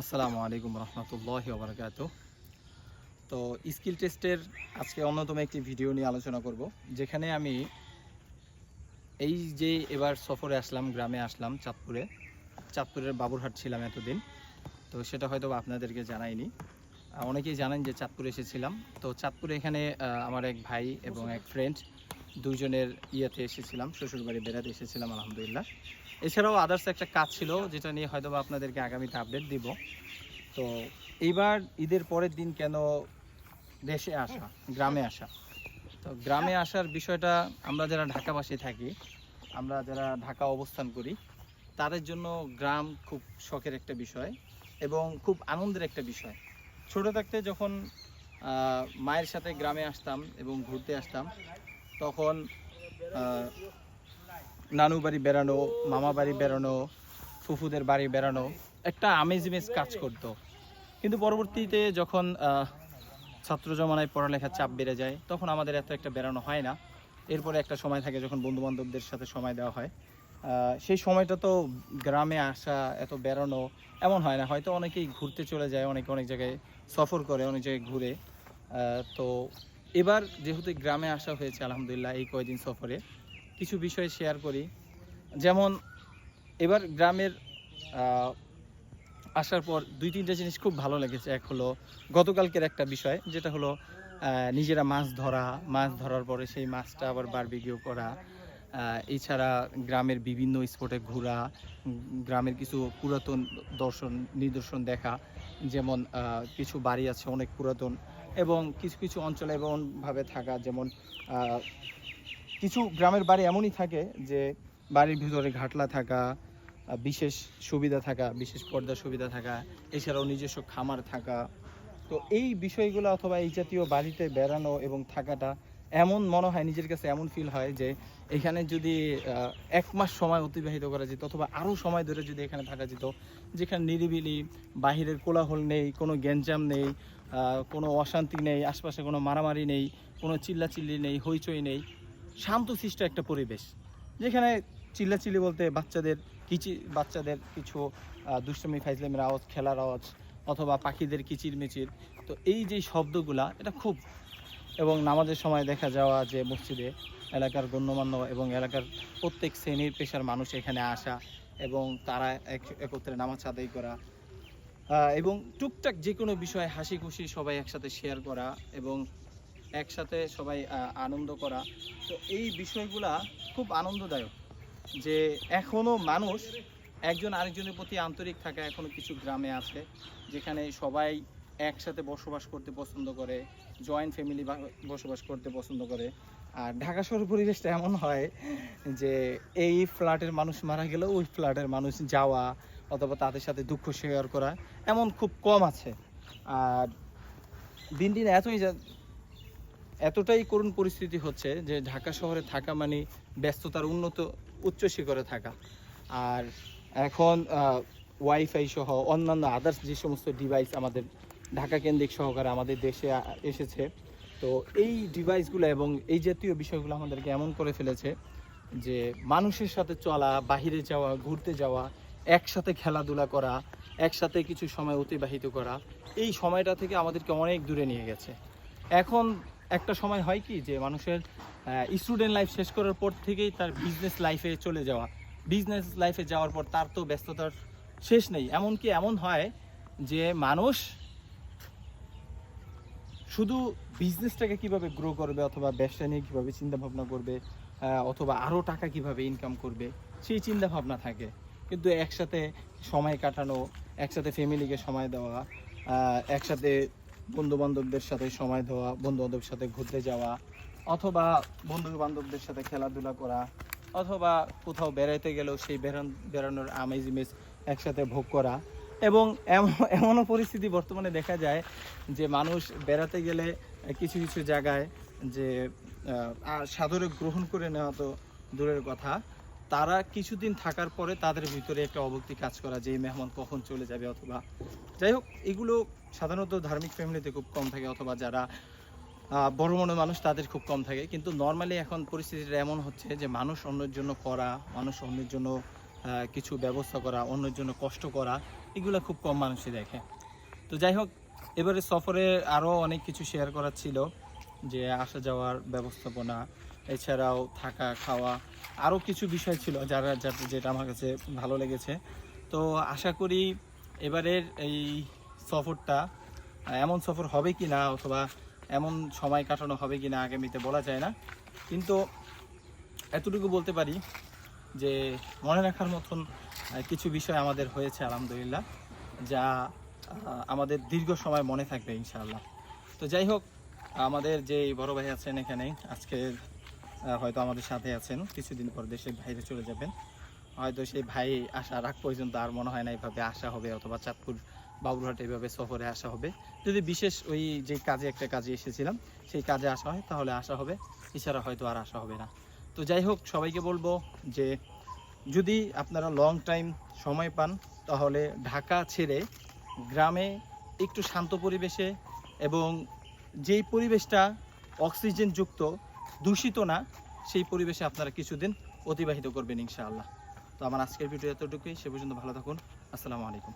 আসসালামু আলাইকুম রহমতুল্লাহি ওয়া বারাকাতুহু। তো স্কিল টেস্টের আজকে অন্যতম একটি ভিডিও নিয়ে আলোচনা করব, যেখানে আমি এই যে এবার সফরে আসলাম, গ্রামে আসলাম চাঁদপুরের বাবুরহাট ছিলাম এতদিন। তো সেটা হয়তো আপনাদেরকে জানাইনি, অনেকেই জানেন যে চাঁদপুরে এসেছিলাম। তো চাঁদপুরে এখানে আমার এক ভাই এবং এক ফ্রেন্ড দুইজনের ইয়েতে এসেছিলাম, শ্বশুরবাড়ি বেড়াতে এসেছিলাম আলহামদুলিল্লাহ। এছাড়াও আদার্স একটা কাজ ছিল, যেটা নিয়ে হয়তো আপনাদেরকে আগামীতে আপডেট দিব। তো এইবার ঈদের পরের দিন কেন দেশে আসা, গ্রামে আসা? তো গ্রামে আসার বিষয়টা আমরা যারা ঢাকাবাসী থাকি, আমরা যারা ঢাকা অবস্থান করি, তাদের জন্য গ্রাম খুব শখের একটা বিষয় এবং খুব আনন্দের একটা বিষয়। ছোট থাকতে যখন মায়ের সাথে গ্রামে আসতাম এবং ঘুরতে আসতাম, তখন নানু বাড়ি বেড়ানো, মামা বাড়ি বেড়ানো, ফুফুদের বাড়ি বেড়ানো একটা আমেজ কাজ করতো। কিন্তু পরবর্তীতে যখন ছাত্র জমানায় পড়ালেখার চাপ বেড়ে যায়, তখন আমাদের এত একটা বেড়ানো হয় না। এরপরে একটা সময় থাকে যখন বন্ধুবান্ধবদের সাথে সময় দেওয়া হয়। সেই সময়টা তো গ্রামে আসা, এত বেড়ানো এমন হয় না। হয়তো অনেকেই ঘুরতে চলে যায়, অনেকে অনেক জায়গায় সফর করে, অনেক জায়গায় ঘুরে। তো এবার যেহেতু গ্রামে আসা হয়েছে আলহামদুলিল্লাহ, এই কয়দিন সফরে কিছু বিষয় শেয়ার করি। যেমন এবার গ্রামের আসার পর দুই তিনটা জিনিস খুব ভালো লেগেছে। এক হলো গতকালকের একটা বিষয়, যেটা হলো নিজেরা মাছ ধরার পরে সেই মাছটা আবার বারবিকিউ করা। এছাড়া গ্রামের বিভিন্ন স্পটে ঘোরা, গ্রামের কিছু পুরাতন নিদর্শন দেখা। যেমন কিছু বাড়ি আছে অনেক পুরাতন, এবং কিছু কিছু অঞ্চলে এমনভাবে থাকা, যেমন কিছু গ্রামের বাড়ি এমনই থাকে যে বাড়ির ভিতরে ঘাটলা থাকা, বিশেষ সুবিধা থাকা, বিশেষ পর্দার সুবিধা থাকা, এছাড়াও নিজস্ব খামার থাকা। তো এই বিষয়গুলো অথবা এই জাতীয় বাড়িতে বেড়ানো এবং থাকাটা এমন মনে হয়, নিজের কাছে এমন ফিল হয় যে এখানে যদি 1 মাস সময় অতিবাহিত করা যেত, অথবা আরও সময় ধরে যদি এখানে থাকা যেত, যেখানে নিরিবিলি, বাহিরের কোলাহল নেই, কোনো গ্যাঞ্জাম নেই, কোনো অশান্তি নেই, আশপাশে কোনো মারামারি নেই, কোনো চিল্লাচিল্লি নেই, হইচই নেই, শান্তশিষ্ট একটা পরিবেশ, যেখানে চিল্লাচিল্লি বলতে বাচ্চাদের কিছু দুষ্টমি ফাইজলামের আওয়াজ, খেলার আওয়াজ, অথবা পাখিদের কিচিরমিচির। তো এই যে শব্দগুলা, এটা খুব, এবং নামাজের সময় দেখা যাওয়া যে মসজিদে এলাকার গণ্যমান্য এবং এলাকার প্রত্যেক শ্রেণীর পেশার মানুষ এখানে আসা, এবং তারা একত্রে নামাজ আদায় করা, এবং টুকটাক যে কোনো বিষয় হাসি খুশি সবাই একসাথে শেয়ার করা, এবং একসাথে সবাই আনন্দ করা। তো এই বিষয়গুলা খুব আনন্দদায়ক, যে এখনও মানুষ একজন আরেকজনের প্রতি আন্তরিক থাকা এখনও কিছু গ্রামে আছে, যেখানে সবাই একসাথে বসবাস করতে পছন্দ করে, জয়েন্ট ফ্যামিলি বসবাস করতে পছন্দ করে। আর ঢাকা শহরের পরিবেশটা এমন হয় যে এই ফ্ল্যাটের মানুষ মারা গেলেও ওই ফ্ল্যাটের মানুষ যাওয়া, অথবা তাদের সাথে দুঃখ শেয়ার করা এমন খুব কম আছে। আর দিন দিন এতটাই করুণ পরিস্থিতি হচ্ছে যে ঢাকা শহরে থাকা মানে ব্যস্ততার উচ্চ শিখরে থাকা। আর এখন ওয়াইফাই সহ অন্যান্য আদার্স যে সমস্ত ডিভাইস আমাদের ঢাকা কেন্দ্রিক সহকারে আমাদের দেশে এসেছে, তো এই ডিভাইসগুলো এবং এই জাতীয় বিষয়গুলো আমাদেরকে এমন করে ফেলেছে যে মানুষের সাথে চলা, বাহিরে যাওয়া, ঘুরতে যাওয়া, একসাথে খেলাধুলা করা, একসাথে কিছু সময় অতিবাহিত করা, এই সময়টা থেকে আমাদেরকে অনেক দূরে নিয়ে গেছে। এখন একটা সময় হয় কি, যে মানুষের স্টুডেন্ট লাইফ শেষ করার পর থেকেই তার বিজনেস লাইফে চলে যাওয়া, বিজনেস লাইফে যাওয়ার পর তার তো ব্যস্ততার শেষ নেই। এমনকি এমন হয় যে মানুষ শুধু বিজনেসটাকে কিভাবে গ্রো করবে, অথবা ব্যবসা নিয়ে কীভাবে চিন্তাভাবনা করবে, অথবা আরও টাকা কিভাবে ইনকাম করবে, সেই চিন্তাভাবনা থাকে। কিন্তু একসাথে সময় কাটানো, একসাথে ফ্যামিলিকে সময় দেওয়া, একসাথে বন্ধুবান্ধবদের সাথে সময় দেওয়া, বন্ধুবান্ধবের সাথে ঘুরতে যাওয়া, অথবা বন্ধুবান্ধবদের সাথে খেলাধুলা করা, অথবা কোথাও বেড়াইতে গেলেও সেই বেড়ানোর আমেজ একসাথে ভোগ করা। এবং এমনও পরিস্থিতি বর্তমানে দেখা যায় যে মানুষ বেড়াতে গেলে কিছু কিছু জায়গায় যে সাদরে গ্রহণ করে নেওয়া তো দূরের কথা, তারা কিছুদিন থাকার পরে তাদের ভিতরে একটা অভক্তি কাজ করা, যে এই মেহমান কখন চলে যাবে, অথবা যাই হোক, এগুলো সাধারণত ধার্মিক ফ্যামিলিতে খুব কম থাকে, অথবা যারা বড় মনের মানুষ তাদের খুব কম থাকে। কিন্তু নর্মালি এখন পরিস্থিতিটা এমন হচ্ছে যে মানুষ অন্যের জন্য করা, মানুষ অন্যের জন্য কিছু ব্যবস্থা করা, অন্যের জন্য কষ্ট করা, এগুলো খুব কম মানুষই দেখে। তো যাই হোক, এবারে সফরে আরও অনেক কিছু শেয়ার করার ছিল, যে আসা যাওয়ার ব্যবস্থাপনা, এছাড়াও থাকা খাওয়া, আরও কিছু বিষয় ছিল যেটা আমার কাছে ভালো লেগেছে। তো আশা করি এবারের এই সফরটা এমন সফর হবে কি না, অথবা এমন সময় কাটানো হবে কি না আগামীতে বলা যায় না, কিন্তু এতটুকু বলতে পারি যে মনে রাখার মতন কিছু বিষয় আমাদের হয়েছে আলহামদুলিল্লাহ, যা আমাদের দীর্ঘ সময় মনে থাকবে ইনশাআল্লাহ। তো যাই হোক, আমাদের যে বড় ভাই আছেন এখানে আজকে হয়তো আমাদের সাথে আছেন, কিছুদিন পর দেশের বাইরে চলে যাবেন, হয়তো সেই ভাই আসার আগ পর্যন্ত আর মনে হয় না এইভাবে আসা হবে, অথবা চাঁদপুর বাবুরহাট এইভাবে সফরে আসা হবে। যদি বিশেষ ওই যে একটা কাজে এসেছিলাম সেই কাজে আসা হয় তাহলে আসা হবে, এছাড়া হয়তো আর আসা হবে না। তো যাই হোক, সবাইকে বলবো যে যদি আপনারা লং টাইম সময় পান তাহলে ঢাকা ছেড়ে গ্রামে একটু শান্ত পরিবেশে, এবং যেই পরিবেশটা অক্সিজেনযুক্ত, দূষিত না, সেই পরিবেশে আপনারা কিছুদিন অতিবাহিত করবেন ইনশাআল্লাহ। তো আমার আজকের ভিডিও এতটুকুই, সে পর্যন্ত ভালো থাকুন। আসসালামু আলাইকুম।